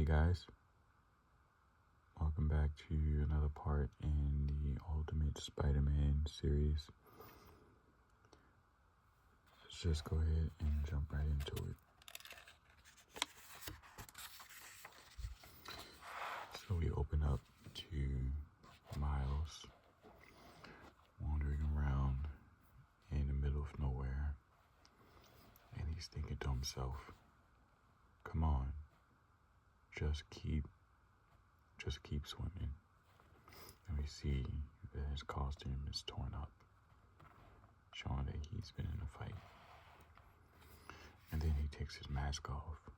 Hey guys, welcome back to another part in the Ultimate Spider-Man series. Let's just go ahead and jump right into it. So we open up to Miles wandering around in the middle of nowhere, and he's thinking to himself, come on, just keep swimming. And we see that his costume is torn up, showing that he's been in a fight. And then he takes his mask off,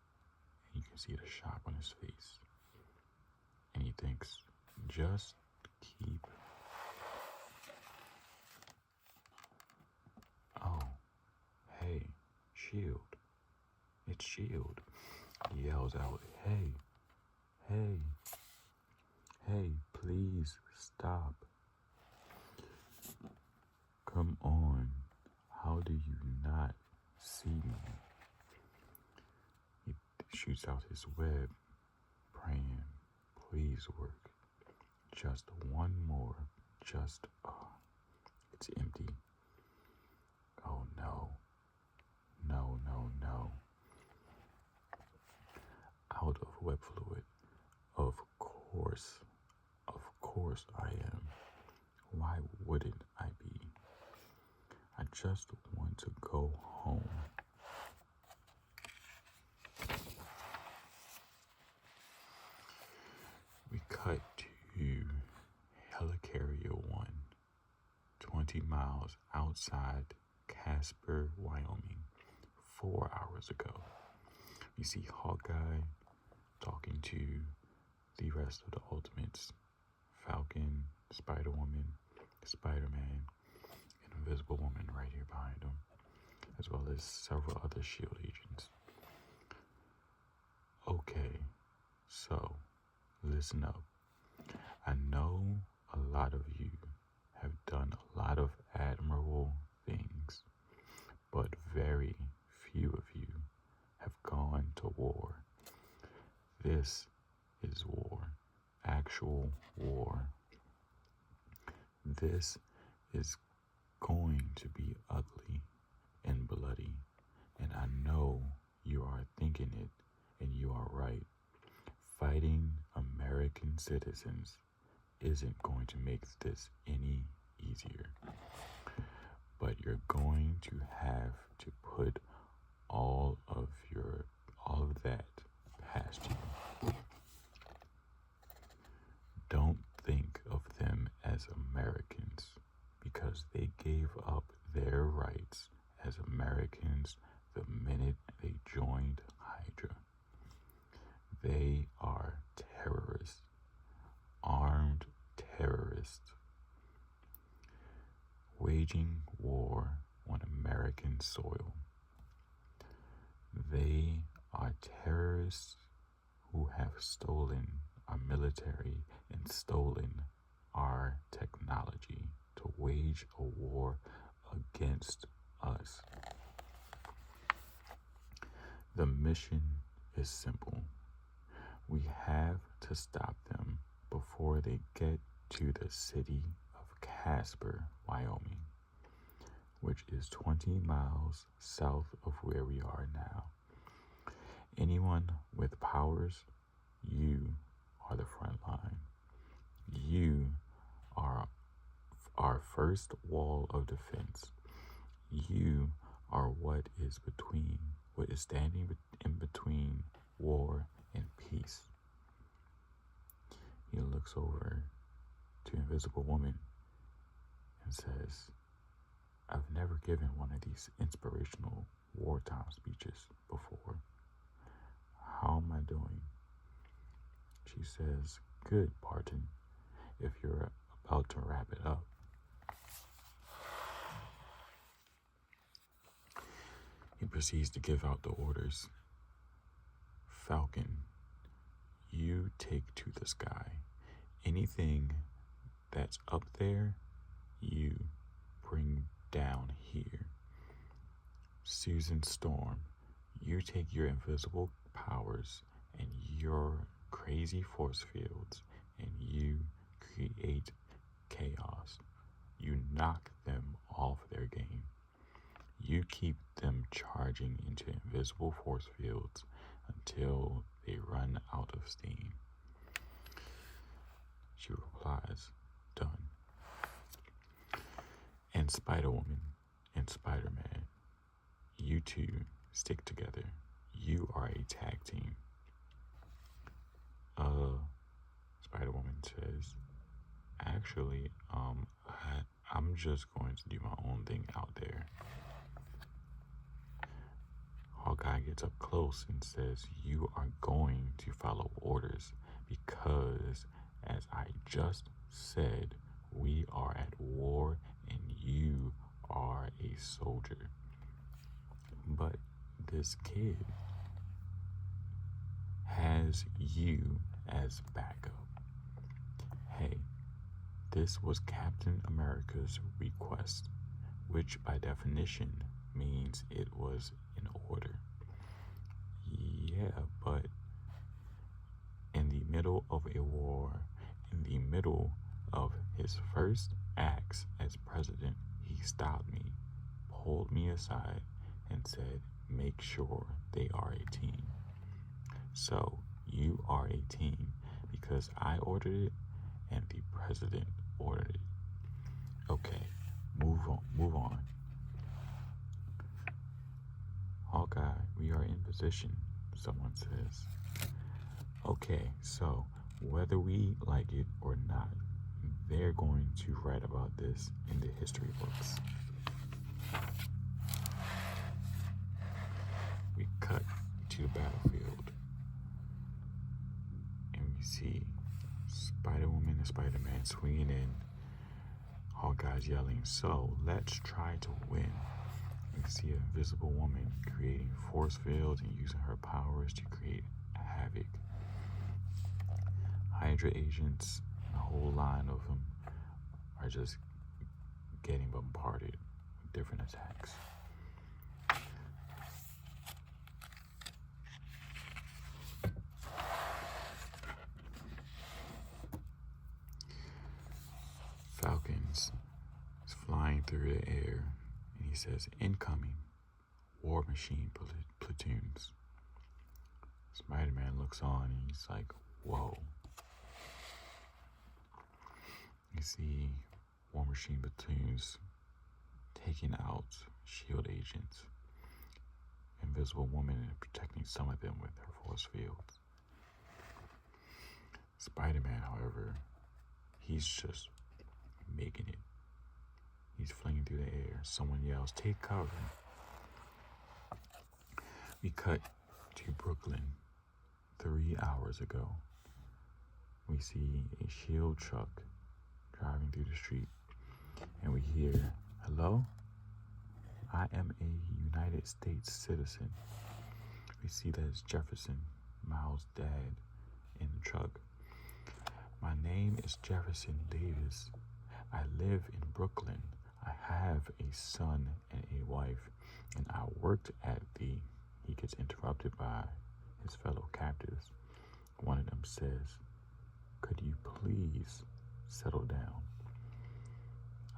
and you can see the shock on his face. And he thinks, just keep. Oh, hey, Shield. It's Shield. He yells out, hey, please stop. Come on, how do you not see me? He shoots out his web, praying, please work. Just one more, it's empty. Oh no. Out of web fluid. Of course I am. Why wouldn't I be? I just want to go home. We cut to Helicarrier 1, 20 miles outside Casper, Wyoming, 4 hours ago. We see Hawkeye talking to the rest of the Ultimates, Falcon, Spider-Woman, Spider-Man, and Invisible Woman right here behind him, as well as several other S.H.I.E.L.D. agents. Okay, so listen up. I know a lot of you have done a lot of admirable things, but very few of you have gone to war. This is war, actual war. This is going to be ugly and bloody, and I know you are thinking it, and you are right. Fighting American citizens isn't going to make this any easier, but you're going to have to put all of that past you. Don't think of them as Americans, because they gave up their rights as Americans the minute they joined Hydra. They are terrorists, armed terrorists, waging war on American soil. They are terrorists who have stolen our military and stolen our technology to wage a war against us. The mission is simple. We have to stop them before they get to the city of Casper, Wyoming, which is 20 miles south of where we are now. Anyone with powers, you are the front line. You are our first wall of defense. You are what is standing in between war and peace. He looks over to Invisible Woman and says, I've never given one of these inspirational wartime speeches before. How am I doing? She says, good, Barton, if you're about to wrap it up. He proceeds to give out the orders. Falcon, you take to the sky. Anything that's up there, you bring down here. Susan Storm, you take your invisible powers and your crazy force fields and you create chaos. You knock them off their game. You keep them charging into invisible force fields until they run out of steam. She replies, done. And Spider-Woman and Spider-Man, you two stick together. You are a tag team. Spider-Woman says, actually, I'm just going to do my own thing out there. Hawkeye gets up close and says, you are going to follow orders because, as I just said, we are at war and you are a soldier. But this kid has you as backup. Hey, this was Captain America's request, which by definition means it was in order. Yeah, but in the middle of a war, in the middle of his first acts as president, he stopped me, pulled me aside, and said, make sure they are a team. So you are a team because I ordered it and the president ordered it. Okay, move on. Hawkeye, we are in position, someone says. Okay, so whether we like it or not, they're going to write about this in the history books. We cut to the battlefield and we see Spider-Woman and Spider-Man swinging in. Hawkeye's yelling, so let's try to win. We see an invisible woman creating force fields and using her powers to create havoc. Hydra agents, a whole line of them, are just getting bombarded with different attacks. Falcons is flying through the air, and he says, incoming, war machine platoons. Spider-Man looks on, and he's like, whoa. You see war machine platoons taking out shield agents. Invisible Woman and protecting some of them with her force fields. Spider-Man, however, he's just making it. He's flinging through the air. Someone yells, take cover. We cut to Brooklyn 3 hours ago. We see a shield truck driving through the street, and we hear, hello? I am a United States citizen. We see that it's Jefferson, Miles' dad, in the truck. My name is Jefferson Davis. I live in Brooklyn. I have a son and a wife, and I worked at the... He gets interrupted by his fellow captives. One of them says, could you please settle down?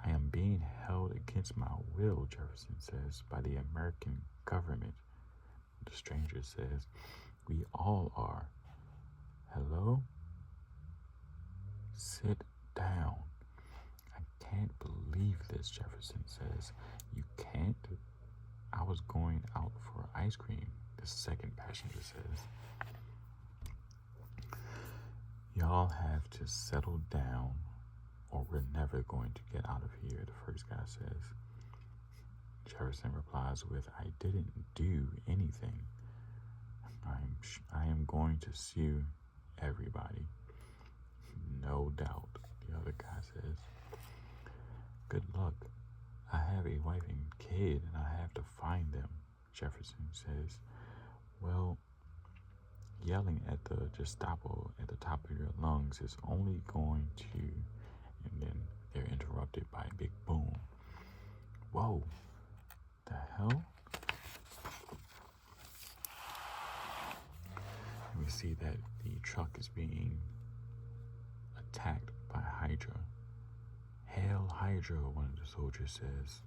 I am being held against my will, Jefferson says, by the American government. The stranger says, we all are. Hello? Sit down. I can't believe this, Jefferson says. You can't? I was going out for ice cream, the second passenger says. Y'all have to settle down or we're never going to get out of here, the first guy says. Jefferson replies with, I didn't do anything. I am going to sue everybody. No doubt, the other guy says. Good luck. I have a wife and kid and I have to find them, Jefferson says. Well, yelling at the Gestapo at the top of your lungs is only going to... And then they're interrupted by a big boom. Whoa, the hell? And we see that the truck is being attacked by Hydra. Hail Hydra, one of the soldiers says.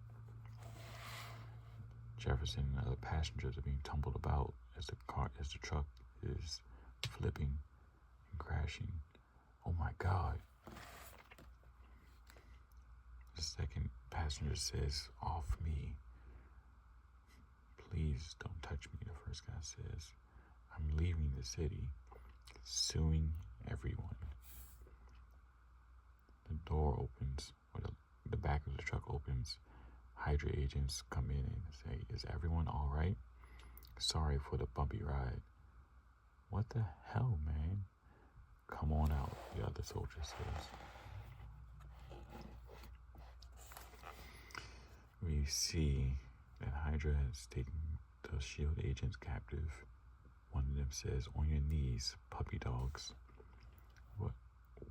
Jefferson and other passengers are being tumbled about as the truck is flipping and crashing. Oh my God. The second passenger says, "Off me. Please don't touch me," the first guy says. "I'm leaving the city, suing everyone." The door opens, or the back of the truck opens. Hydra agents come in and say, "Is everyone all right? Sorry for the bumpy ride." "What the hell, man? Come on out," the other soldier says. We see that Hydra has taken the SHIELD agents captive. One of them says, "On your knees, puppy dogs."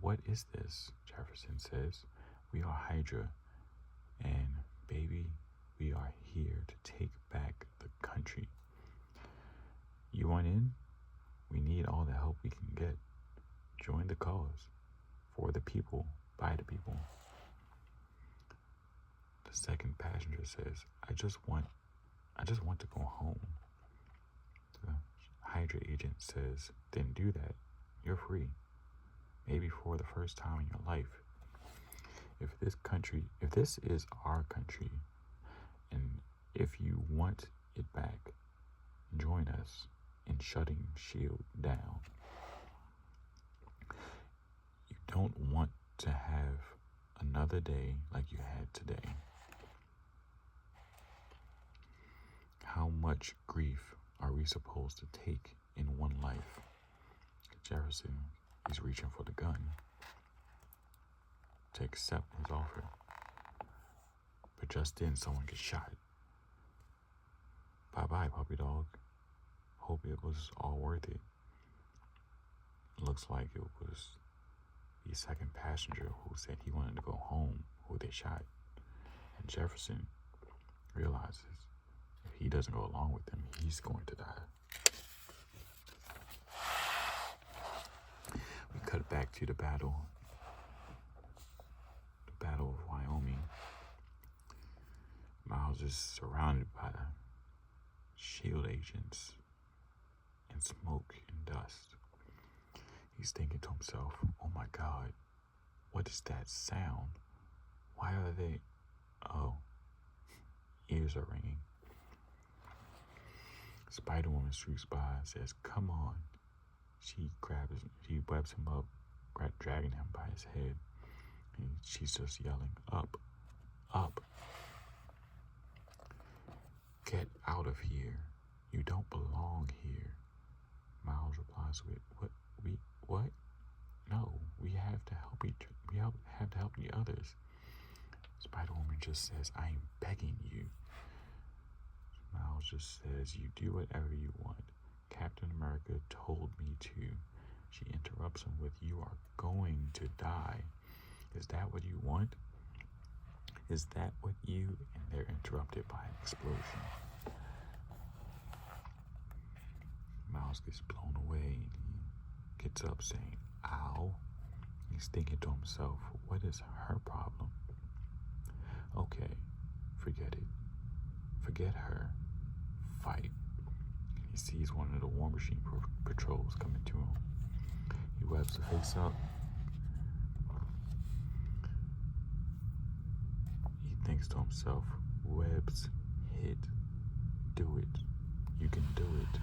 What is this?" Jefferson says. "We are Hydra, and baby, we are here to take back the country. You want in? We need all the help we can get. Join the cause. For the people, by the people." The second passenger says, I just want to go home." The Hydra agent says, "Then do that. You're free. Maybe for the first time in your life. If this is our country, and if you want it back, join us in shutting SHIELD down. You don't want to have another day like you had today. How much grief are we supposed to take in one life?" Jefferson is reaching for the gun to accept his offer. But just then someone gets shot. "Bye-bye, puppy dog. Hope it was all worth it." Looks like it was the second passenger who said he wanted to go home who they shot. And Jefferson realizes if he doesn't go along with them, he's going to die. We cut back to the Battle of Wyoming. Miles is surrounded by the SHIELD agents and smoke and dust. He's thinking to himself, "Oh my God, what is that sound? Why are they..." Oh, ears are ringing. Spider-Woman sweeps by and says, "Come on." She webs him up, dragging him by his head. And she's just yelling, "Up, up. Get out of here. You don't belong here." Miles replies with, What? No, we have to help have to help the others." Spider-Woman just says, "I am begging you." Miles just says, "You do whatever you want. Captain America told me to." She interrupts him with, "You are going to die. Is that what you want? Is that what you..." And they're interrupted by an explosion. Miles gets blown away and he gets up saying, "Ow." He's thinking to himself, what is her problem? Okay, forget it. Forget her. Fight. He sees one of the War Machine patrols coming to him. He webs the face up. He thinks to himself, "Webs, hit, do it. You can do it."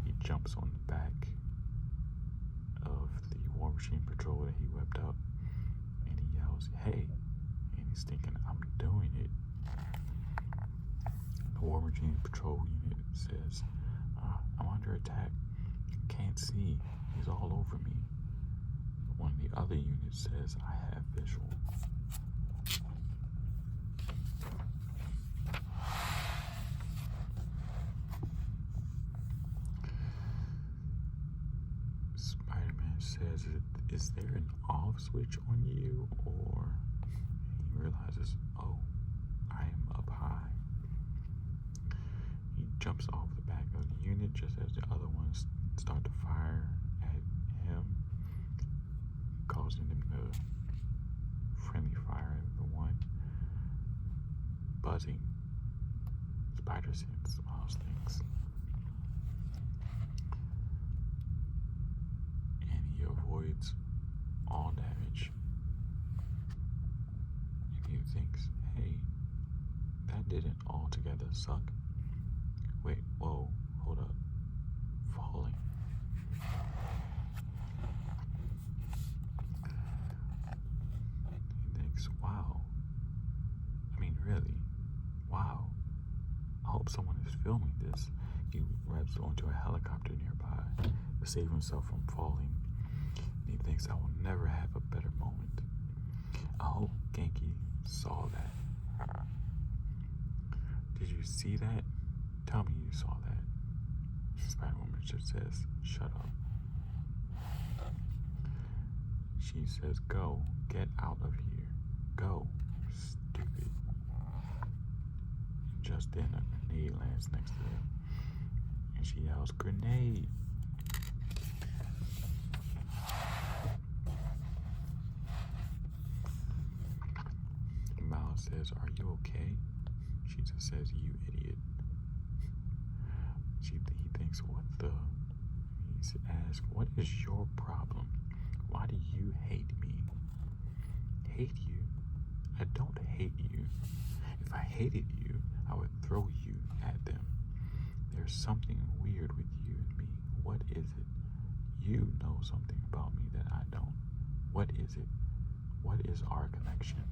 He jumps on the back of the War Machine patrol that he webbed up, and he yells, "Hey!" And he's thinking, "I'm doing it." The War Machine patrol unit says, "I'm under attack. Can't see. He's all over me." One of the other units says, "I have visual." Spider-Man says, "Is there an off switch on you?" Or he realizes, "Oh, I am up high." He jumps off the back of the unit just as the other one start to fire at him, causing him to friendly fire at the one. Buzzing. Spider sense, Miles thinks. And he avoids all damage. And he thinks, hey, that didn't altogether suck. Wait, whoa, hold up. Falling. He thinks, wow. I mean, really, wow. I hope someone is filming this. He grabs onto a helicopter nearby to save himself from falling. And he thinks, I will never have a better moment. I hope Genki saw that. Did you see that? Tell me you saw that. Spider-Woman just says, shut up. She says, go, get out of here. Go, stupid. Just then a grenade lands next to them. And she yells, grenade! And Miles says, are you okay? She just says, you idiot. He thinks, what the? He asks, what is your problem? Why do you hate me? Hate you? I don't hate you. If I hated you, I would throw you at them. There's something weird with you and me. What is it? You know something about me that I don't. What is it? What is our connection?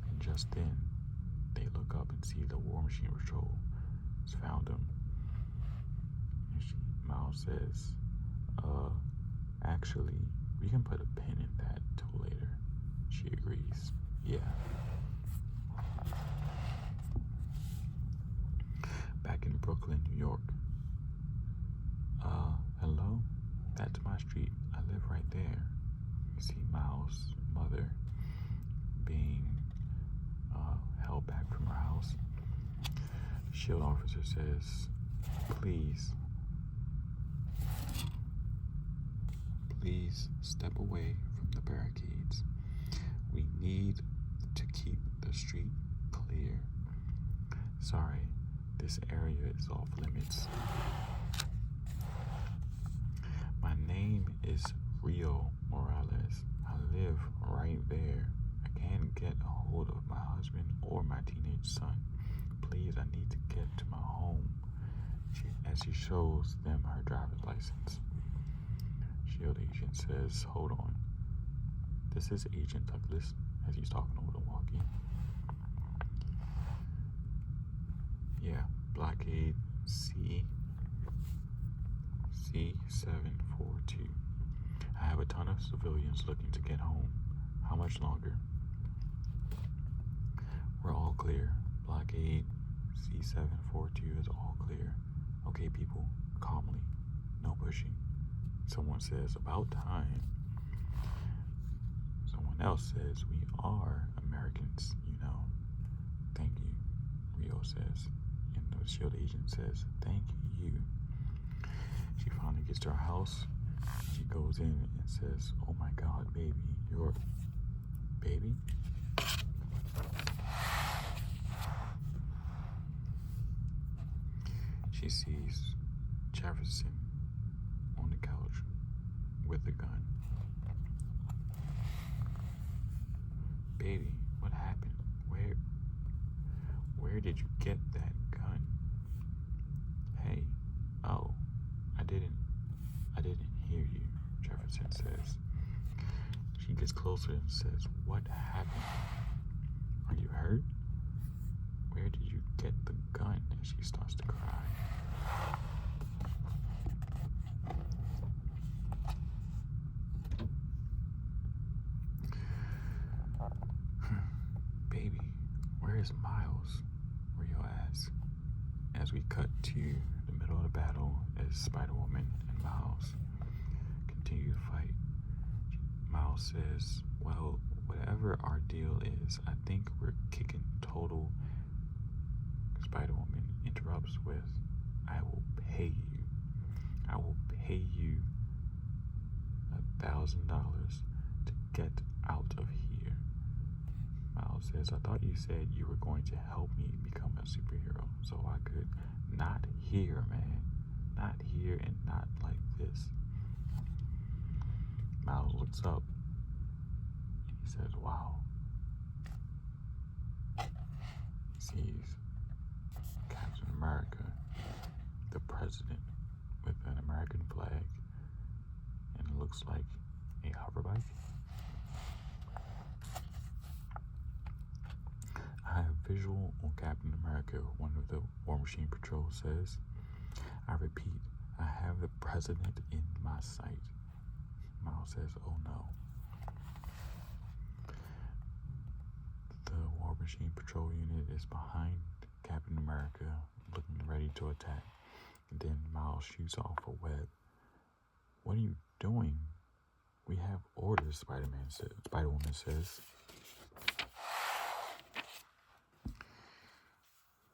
And just then, they look up and see the War Machine Patrol has found them. And Miles says, actually, we can put a pin in that till later. She agrees. Yeah. Back in Brooklyn, New York. Hello? That's my street. I live right there. You see Miles' mother being held back from her house. The shield officer says, please step away from the barricades. We need to keep the street clear. Sorry, this area is off limits. My name is Rio Morales. I live right there. I can't get a hold of my husband or my teenage son. Please, I need to get to my home. As she shows them her driver's license. Shield agent says, hold on. This is Agent Douglas, as he's talking over the walkie. Yeah, blockade C742. I have a ton of civilians looking to get home. How much longer? We're all clear. Blockade C742 is all clear. Okay, people, calmly. No pushing. Someone says, about time. Someone else says, we are Americans, you know. Thank you, Rio says. And the shield agent says, thank you. She finally gets to her house. She goes in and says, oh my God, baby, you're baby? She sees Jefferson on the couch with a gun. Baby, what happened? Where did you get that gun? Hey, oh, I didn't hear you, Jefferson says. She gets closer and says, what happened? Are you hurt? Where did you get the gun? And she starts to cry. Baby, where is Miles? Rio asks. As we cut to the middle of the battle as Spider-Woman and Miles continue to fight. Miles says, well, whatever our deal is, I think we're kicking total. Spider-Woman interrupts with, I will pay you. I will pay to get out of here. Miles says, I thought you said you were going to help me become a superhero so I could. Not here, man. Not here and not like this. Miles looks up and he says, wow. He sees Captain America, the president, with an American flag, and it looks like a hover bike. I have visual on Captain America, one of the War Machine Patrol says. I repeat, I have the president in my sight. Miles says, oh no. The War Machine Patrol unit is behind Captain America, looking ready to attack. And then Miles shoots off a web. What are you doing? We have orders, Spider-Woman says.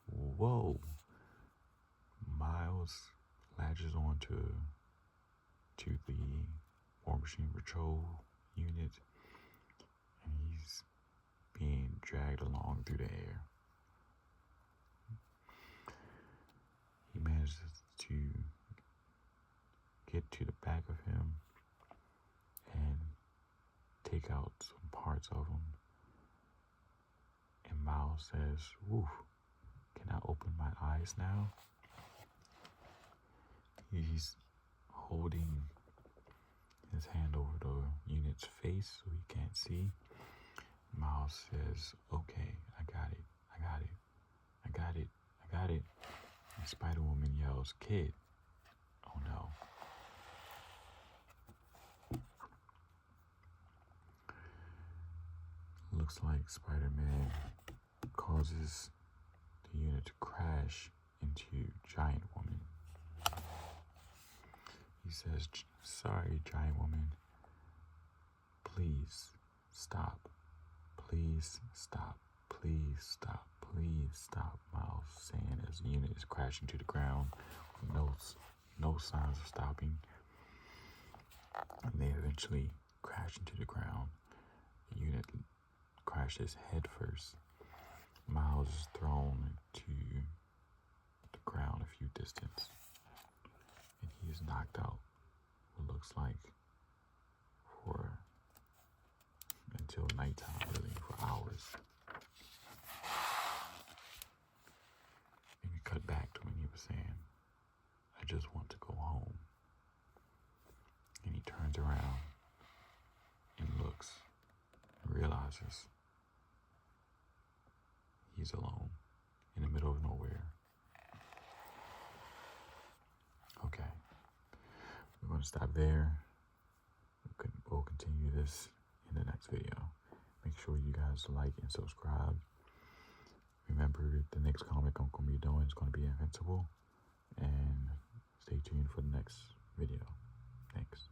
Whoa. Miles latches onto the War Machine Patrol unit, and he's being dragged along through the air. He manages to get to the back of him and take out some parts of him. And Miles says, woof, can I open my eyes now? He's holding his hand over the unit's face so he can't see. Miles says, okay, I got it. And Spider-Woman yells, kid. Oh no. Looks like Spider-Man causes the unit to crash into Giant Woman. He says, sorry, Giant Woman. Please stop. Please stop. Please stop. Please stop. Miles saying as the unit is crashing to the ground with no signs of stopping. And they eventually crash into the ground. The unit crashes head first. Miles is thrown to the ground a few distance. And he is knocked out, it looks like, until nighttime, really, for hours. And we cut back to when he was saying, I just want to go home. And he turns around and looks and realizes he's alone in the middle of nowhere. Okay, we're going to stop there. We'll continue this in the next video. Make sure you guys like and subscribe. Remember, the next comic I'm going to be doing is going to be Invincible. And stay tuned for the next video. Thanks.